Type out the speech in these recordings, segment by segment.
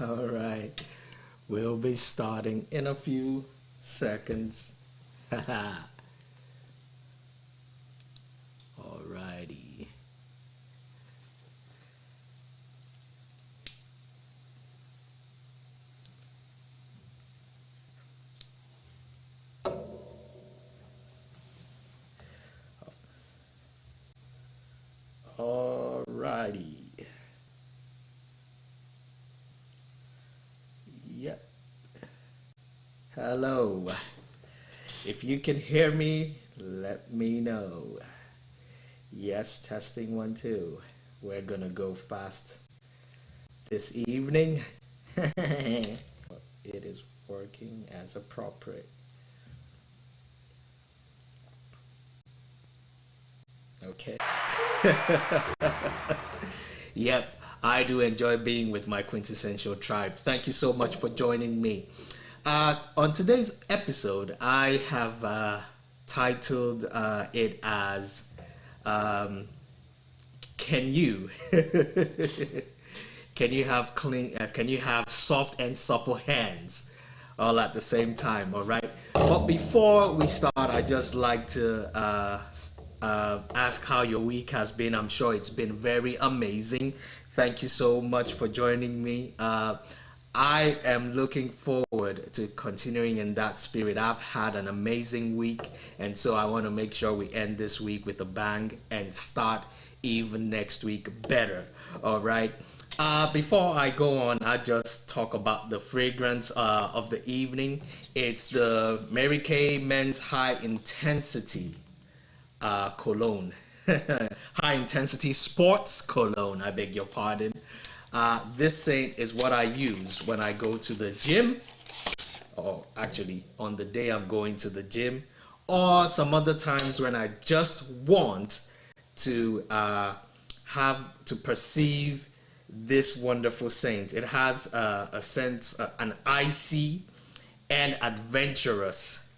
All right. We'll be starting in a few seconds. All righty. All righty. Yep. Hello. If you can hear me, let me know. Yes, testing 1 2. We're gonna go fast this evening. It is working as appropriate. Okay. Yep, I do enjoy being with my quintessential tribe. Thank you so much for joining me. On today's episode, I have titled it as "Can you can you have clean? Can you have soft and supple hands all at the same time?" All right. But before we start, I just like to ask how your week has been. I'm sure it's been very amazing. Thank you so much for joining me. I am looking forward to continuing in that spirit. I've had an amazing week, and so I want to make sure we end this week with a bang and start even next week better. All right. Before I go on, I just talk about the fragrance of the evening. It's the Mary Kay Men's High Intensity cologne. High intensity sports cologne, I beg your pardon. This scent is what I use when I go to the gym, or actually on the day I'm going to the gym, or some other times when I just want to have to perceive this wonderful scent. It has a sense, an icy and adventurous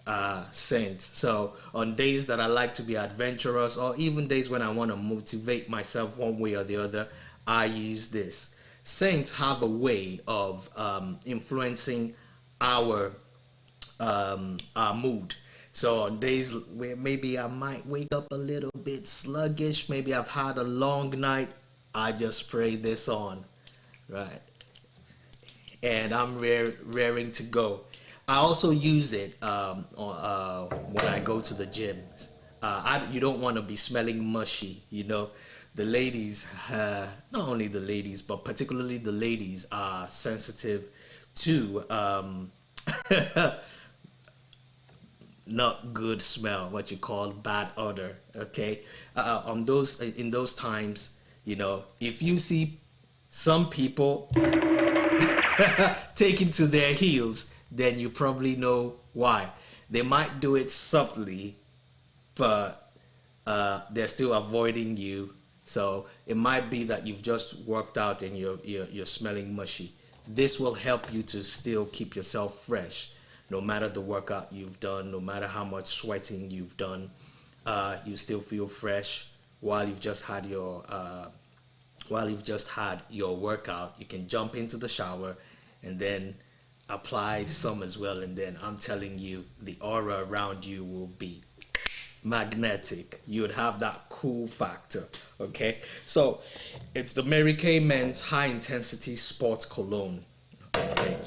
scent. So on days that I like to be adventurous, or even days when I want to motivate myself one way or the other, I use this. Scents have a way of influencing our mood. So on days where maybe I might wake up a little bit sluggish, maybe I've had a long night, I just spray this on, right? And I'm raring to go. I also use it when I go to the gym. You don't want to be smelling mushy, you know. The ladies, not only the ladies, but particularly the ladies are sensitive to not good smell, what you call bad odor. Okay, in those times, you know, if you see some people taking to their heels, then you probably know why. They might do it subtly, but they're still avoiding you. So it might be that you've just worked out and you're smelling mushy. This will help you to still keep yourself fresh, no matter the workout you've done, no matter how much sweating you've done. You still feel fresh while you've just had your workout. You can jump into the shower and then apply some as well, and then I'm telling you, the aura around you will be magnetic. You would have that cool factor. Okay, so it's the Mary Kay Men's High Intensity Sports Cologne. Okay,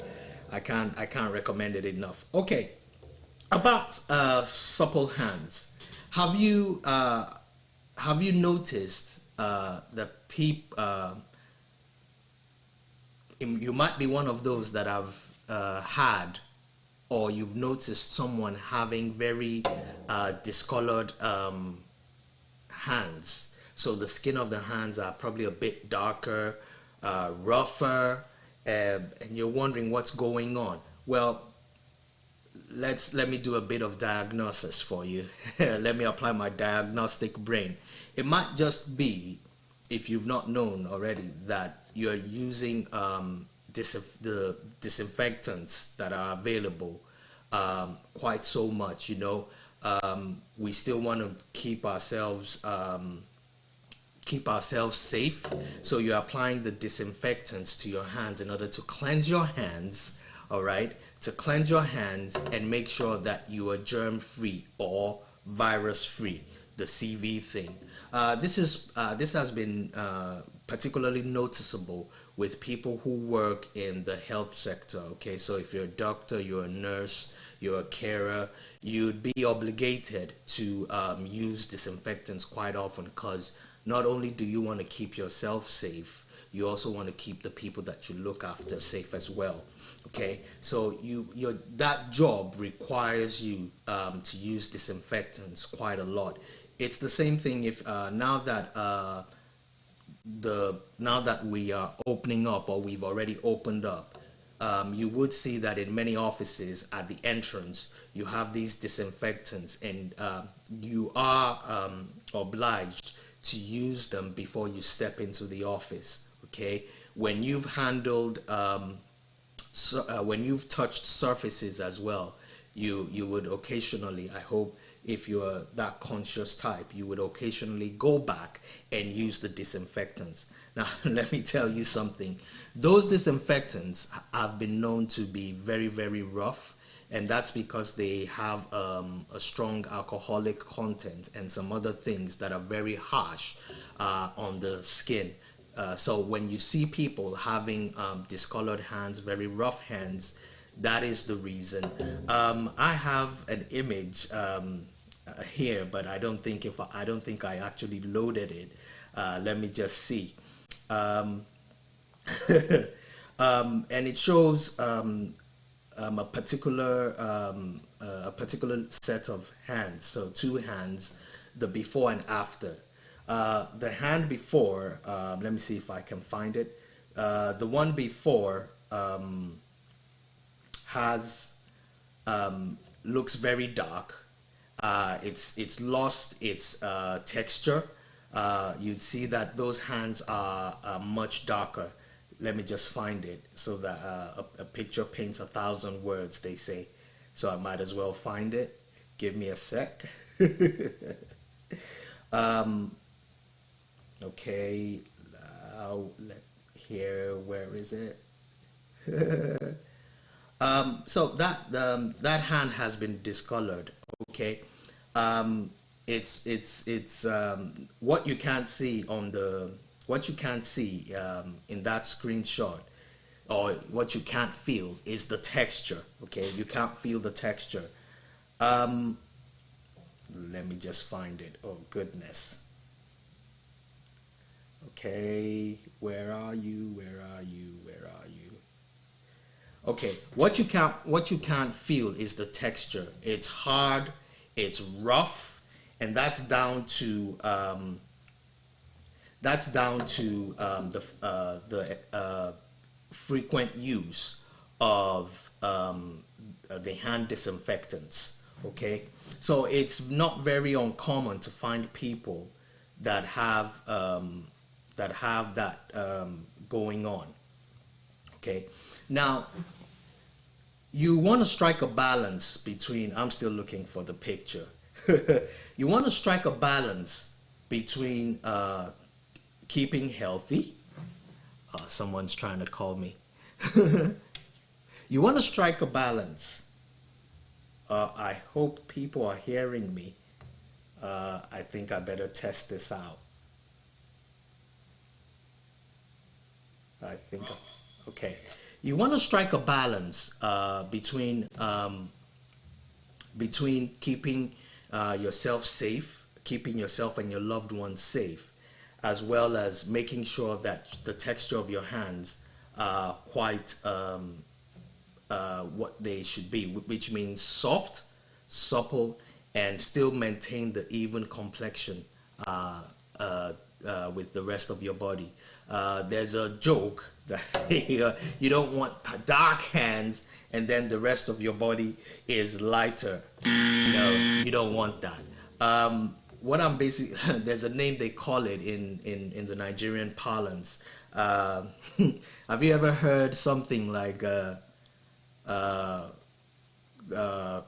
I can't recommend it enough. Okay, about supple hands. Have you noticed that you might be one of those that have had, or you've noticed someone having very discolored hands. So the skin of the hands are probably a bit darker, rougher, and you're wondering what's going on. Well, let me do a bit of diagnosis for you. Let me apply my diagnostic brain. It might just be, if you've not known already, that you're using the disinfectants that are available quite so much. You know, we still want to keep ourselves keep ourselves safe. So you're applying the disinfectants to your hands in order to cleanse your hands, all right? To cleanse your hands and make sure that you are germ free or virus free, the CV thing. This has been particularly noticeable with people who work in the health sector. Okay, so if you're a doctor, you're a nurse, you're a carer, you'd be obligated to use disinfectants quite often, because not only do you want to keep yourself safe, you also want to keep the people that you look after safe as well. Okay, so that job requires you to use disinfectants quite a lot. It's the same thing if now that we are opening up, or we've already opened up, you would see that in many offices at the entrance you have these disinfectants, and you are obliged to use them before you step into the office. Okay, when you've handled when you've touched surfaces as well, you would occasionally, I hope, if you're that conscious type, you would occasionally go back and use the disinfectants. Now, let me tell you something. Those disinfectants have been known to be very, very rough, and that's because they have a strong alcoholic content and some other things that are very harsh on the skin. So when you see people having discolored hands, very rough hands, that is the reason. I have an image here, but I don't think I actually loaded it. Let me just see. And it shows a particular set of hands. So two hands, the before and after. The hand before, let me see if I can find it. The one before has looks very dark. It's lost its texture. You'd see that those hands are much darker. Let me just find it, so that a picture paints 1,000 words, they say. So I might as well find it. Give me a sec. Okay, here, where is it? So that hand has been discolored. Okay, it's what you can't see on the in that screenshot, or what you can't feel, is the texture. Okay, you can't feel the texture. Let me just find it. Oh goodness. Okay, where are you? Where are you? Where are you? Okay, what you can't feel is the texture. It's hard, it's rough, and that's down to the frequent use of the hand disinfectants. Okay, so it's not very uncommon to find people that have that going on. Okay, now you want to strike a balance between, I'm still looking for the picture. You want to strike a balance between keeping healthy. Someone's trying to call me. You want to strike a balance. I hope people are hearing me. I think I better test this out. I think, okay. You want to strike a balance between keeping yourself safe, keeping yourself and your loved ones safe, as well as making sure that the texture of your hands are quite what they should be, which means soft, supple, and still maintain the even complexion with the rest of your body. There's a joke that you don't want dark hands and then the rest of your body is lighter. No, you don't want that. What I'm basically, there's a name they call it in the Nigerian parlance. Have you ever heard something like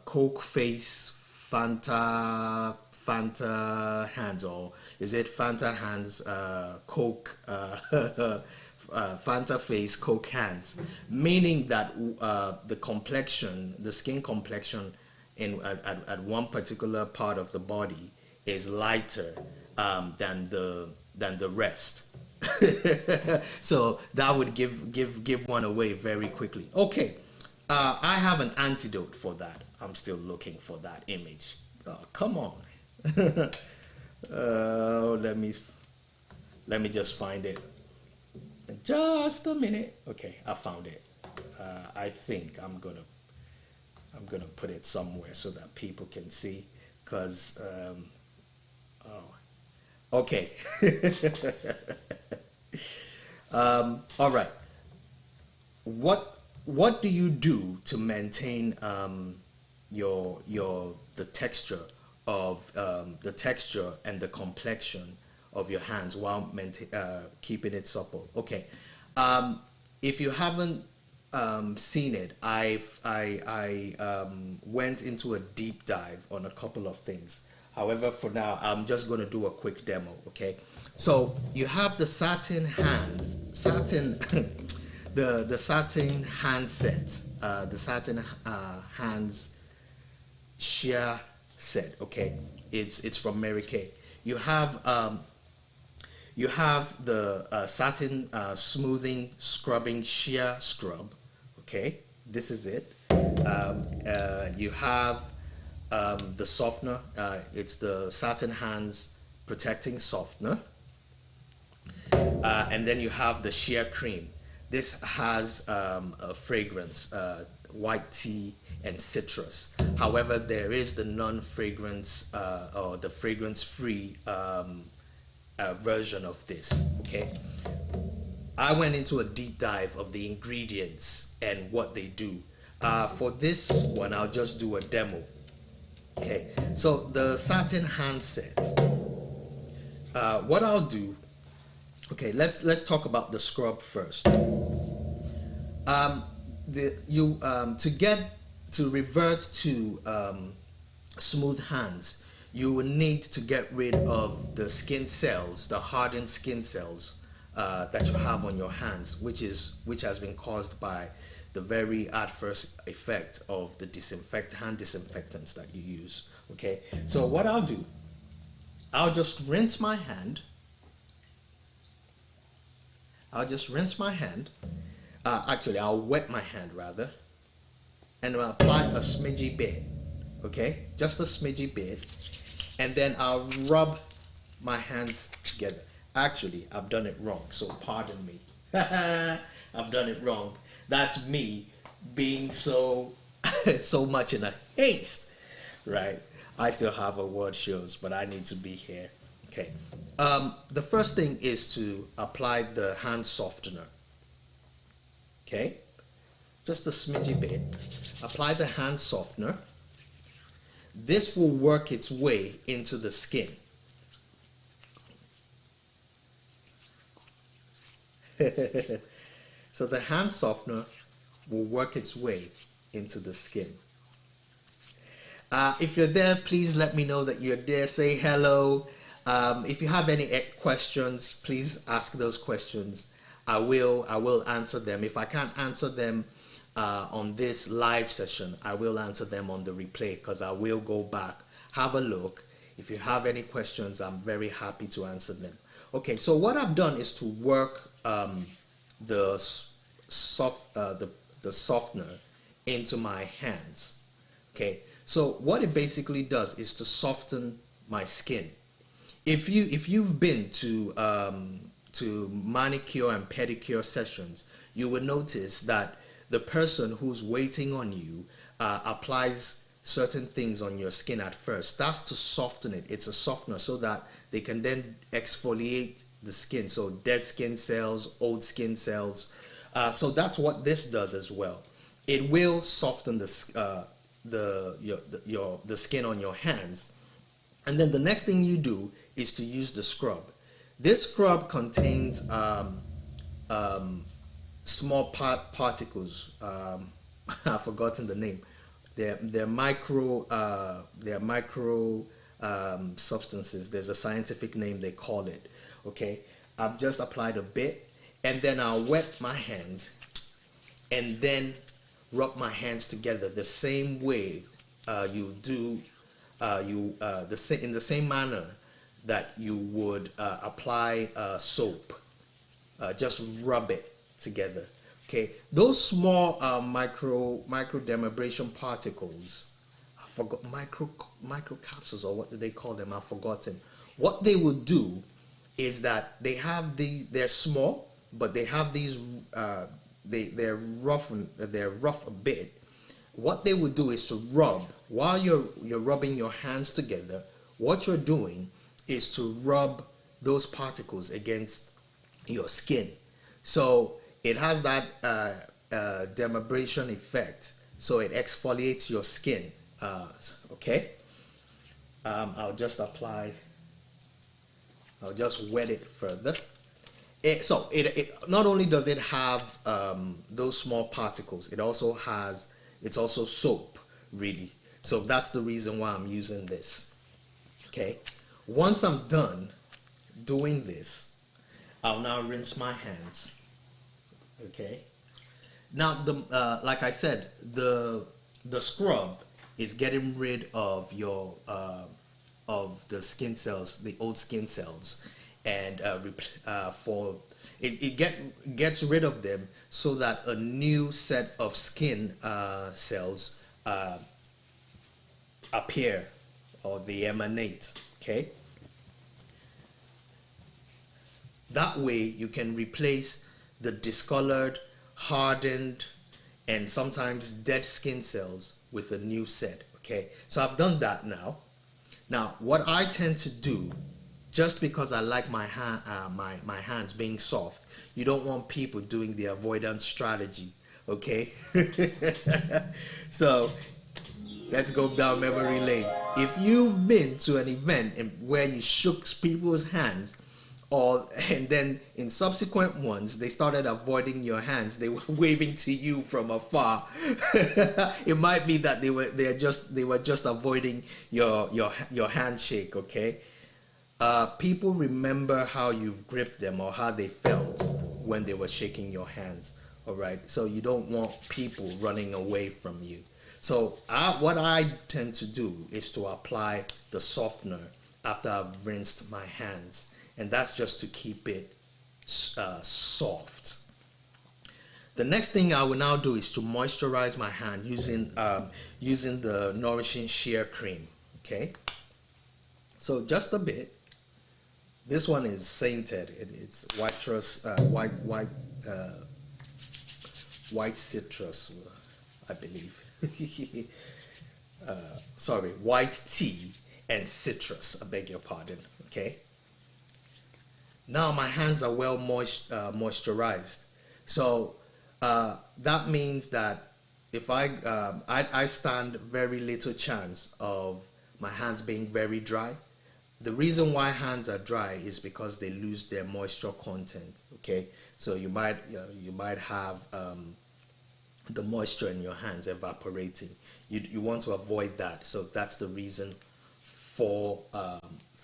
Coke face, Fanta Fanta hands, or is it Fanta hands, Coke, Fanta face, Coke hands, meaning that the complexion, the skin complexion at one particular part of the body is lighter than the rest. So that would give one away very quickly. Okay, I have an antidote for that. I'm still looking for that image. Oh, come on. Let me just find it. Just a minute. Okay, I found it. I think I'm gonna put it somewhere so that people can see. Cause oh, okay. All right. What do you do to maintain the texture of the texture and the complexion of your hands while keeping it supple? Okay. If you haven't seen it, I went into a deep dive on a couple of things. However, for now, I'm just going to do a quick demo. Okay. So you have the satin hands, the satin hand set, the satin hands shear set. Okay, it's from Mary Kay. You have the satin smoothing scrubbing shear scrub. Okay, this is it. You have the softener. It's the satin hands protecting softener. And then you have the sheer cream. This has a fragrance, white tea and citrus. However, there is the non-fragrance or the fragrance-free version of this. Okay, I went into a deep dive of the ingredients and what they do. For this one, I'll just do a demo. Okay, so the satin hand set. What I'll do. Okay, let's talk about the scrub first. To revert to smooth hands, you will need to get rid of the skin cells, the hardened skin cells that you have on your hands, which has been caused by the very adverse effect of the hand disinfectants that you use. Okay, so what I'll do, I'll just rinse my hand. Actually, I'll wet my hand rather, and I'll apply a smidgy bit. Okay, just a smidgy bit, and then I'll rub my hands together. Actually, I've done it wrong, so pardon me. I've done it wrong. That's me being so much in a haste, right? I still have award shows, but I need to be here. Okay. The first thing is to apply the hand softener. Okay, just a smidgy bit. Apply the hand softener. This will work its way into the skin. So the hand softener will work its way into the skin. If you're there, please let me know that you're there. Say hello. If you have any questions, please ask those questions. I will answer them. If I can't answer them on this live session, I will answer them on the replay, because I will go back, have a look. If you have any questions, I'm very happy to answer them. Okay, so what I've done is to work the softener into my hands. Okay, so what it basically does is to soften my skin. If you've been to manicure and pedicure sessions, you will notice that the person who's waiting on you applies certain things on your skin at first. That's to soften it. It's a softener so that they can then exfoliate the skin. So dead skin cells, old skin cells. So that's what this does as well. It will soften the skin on your hands. And then the next thing you do is to use the scrub. This scrub contains small particles. I've forgotten the name. They're micro substances. There's a scientific name they call it. Okay, I've just applied a bit, and then I'll wet my hands, and then rub my hands together the same way you do in the same manner that you would apply soap. Just rub it together. Okay, those small microdermabrasion particles, I forgot, microcapsules, or what do they call them? I've forgotten. What they will do is that they have these. They're small, but they have these. They're rough a bit. What they will do is to rub while you're rubbing your hands together. What you're doing is to rub those particles against your skin. So it has that dermabrasion effect. So it exfoliates your skin. Okay. I'll just wet it further. So not only does it have those small particles, it's also soap, really. So that's the reason why I'm using this. Okay. Once I'm done doing this, I'll now rinse my hands. Okay. Now, like I said, the scrub is getting rid of your of the skin cells, the old skin cells, and it gets rid of them so that a new set of skin cells appear, or they emanate. Okay. That way you can replace the discolored, hardened, and sometimes dead skin cells with a new set. Okay, so I've done that now. Now, what I tend to do, just because I like my hands being soft, you don't want people doing the avoidance strategy. Okay, so let's go down memory lane. If you've been to an event where you shook people's hands, and then in subsequent ones they started avoiding your hands, they were waving to you from afar, it might be that they were just avoiding your handshake. Okay, people remember how you've gripped them or how they felt when they were shaking your hands. All right, so you don't want people running away from you. So what I tend to do is to apply the softener after I've rinsed my hands, and that's just to keep it soft. The next thing I will now do is to moisturize my hand using the Nourishing Sheer Cream. Okay, so just a bit. This one is scented. It's white citrus, I believe. Sorry, white tea and citrus. I beg your pardon. Okay. Now my hands are well moisturized. So that means that if I stand very little chance of my hands being very dry. The reason why hands are dry is because they lose their moisture content. Okay, so you might have the moisture in your hands evaporating. You want to avoid that. So that's the reason for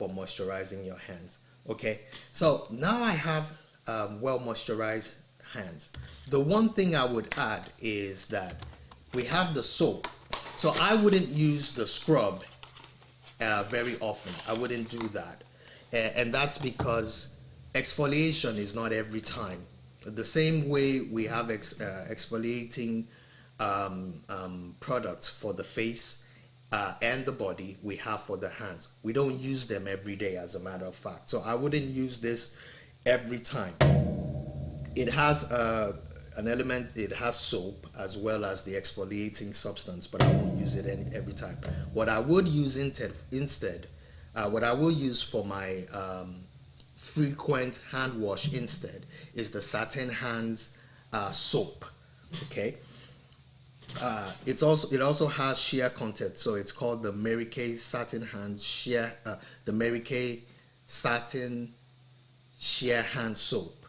moisturizing your hands. Okay, so now I have well moisturized hands. The one thing I would add is that we have the soap. So I wouldn't use the scrub very often. I wouldn't do that. And that's because exfoliation is not every time. The same way we have exfoliating products for the face and the body, we have for the hands. We don't use them every day, as a matter of fact. So I wouldn't use this every time. It has an element, it has soap as well as the exfoliating substance, but I won't use it every time. What I would use instead, what I will use for my frequent hand wash instead is the Satin hands soap. Okay. It also has sheer content, so it's called the Mary Kay Satin Hands Sheer, the Mary Kay Satin Sheer Hand Soap.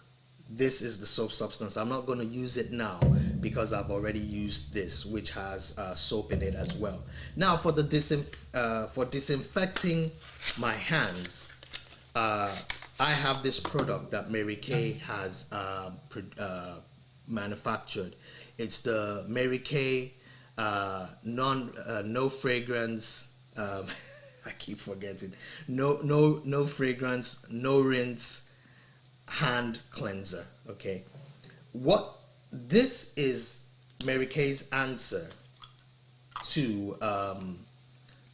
this is the soap substance. I'm not going to use it now because I've already used this, which has soap in it as well. Now for the for disinfecting my hands, I have this product that Mary Kay has manufactured. It's the Mary Kay no fragrance. I keep forgetting. No fragrance, no rinse hand cleanser. Okay, what this is, Mary Kay's answer to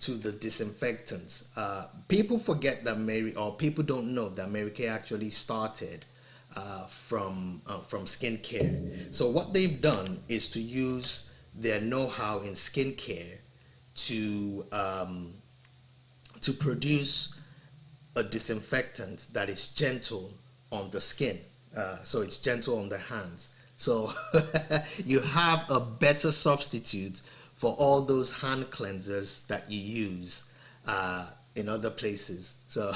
the disinfectants. People forget that people don't know that Mary Kay actually started from skincare. So what they've done is to use their know-how in skincare to produce a disinfectant that is gentle on the skin. So it's gentle on the hands. So you have a better substitute for all those hand cleansers that you use in other places. So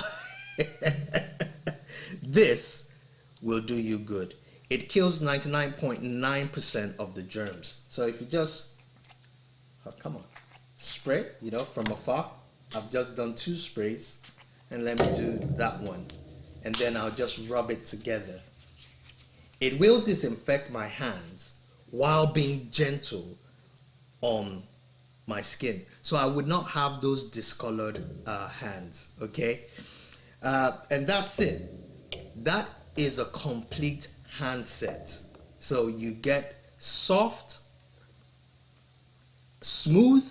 this will do you good. It kills 99.9% of the germs. So if you just, come on, spray, from afar. I've just done 2 sprays, and let me do that one. And then I'll just rub it together. It will disinfect my hands while being gentle on my skin. So I would not have those discolored hands, okay? And that's it. That is a complete hand set. So you get soft, smooth,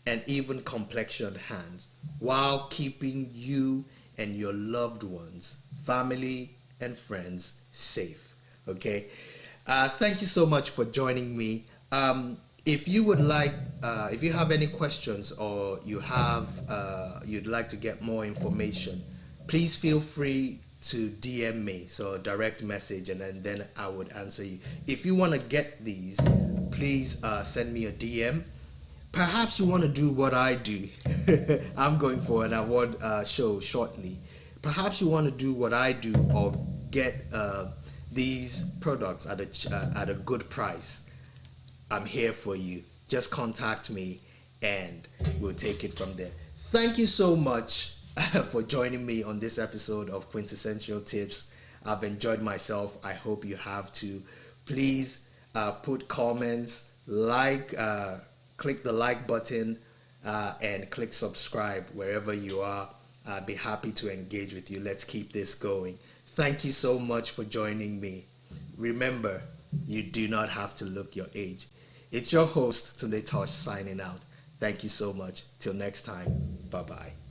and even complexioned hands while keeping you and your loved ones, family and friends safe. Okay, thank you so much for joining me. If you would like, if you have any questions or you have you'd like to get more information, please feel free to DM me, so direct message, and then I would answer you. If you want to get these, please send me a DM. Perhaps you want to do what I do. I'm going for an award show shortly. Perhaps you want to do what I do or get these products at a good price. I'm here for you. Just contact me and we'll take it from there. Thank you so much for joining me on this episode of Quintessential Tips. I've enjoyed myself. I hope you have too. Please put comments, click the like button, and click subscribe wherever you are. I'd be happy to engage with you. Let's keep this going. Thank you so much for joining me. Remember, you do not have to look your age. It's your host, Tosh, signing out. Thank you so much. Till next time. Bye-bye.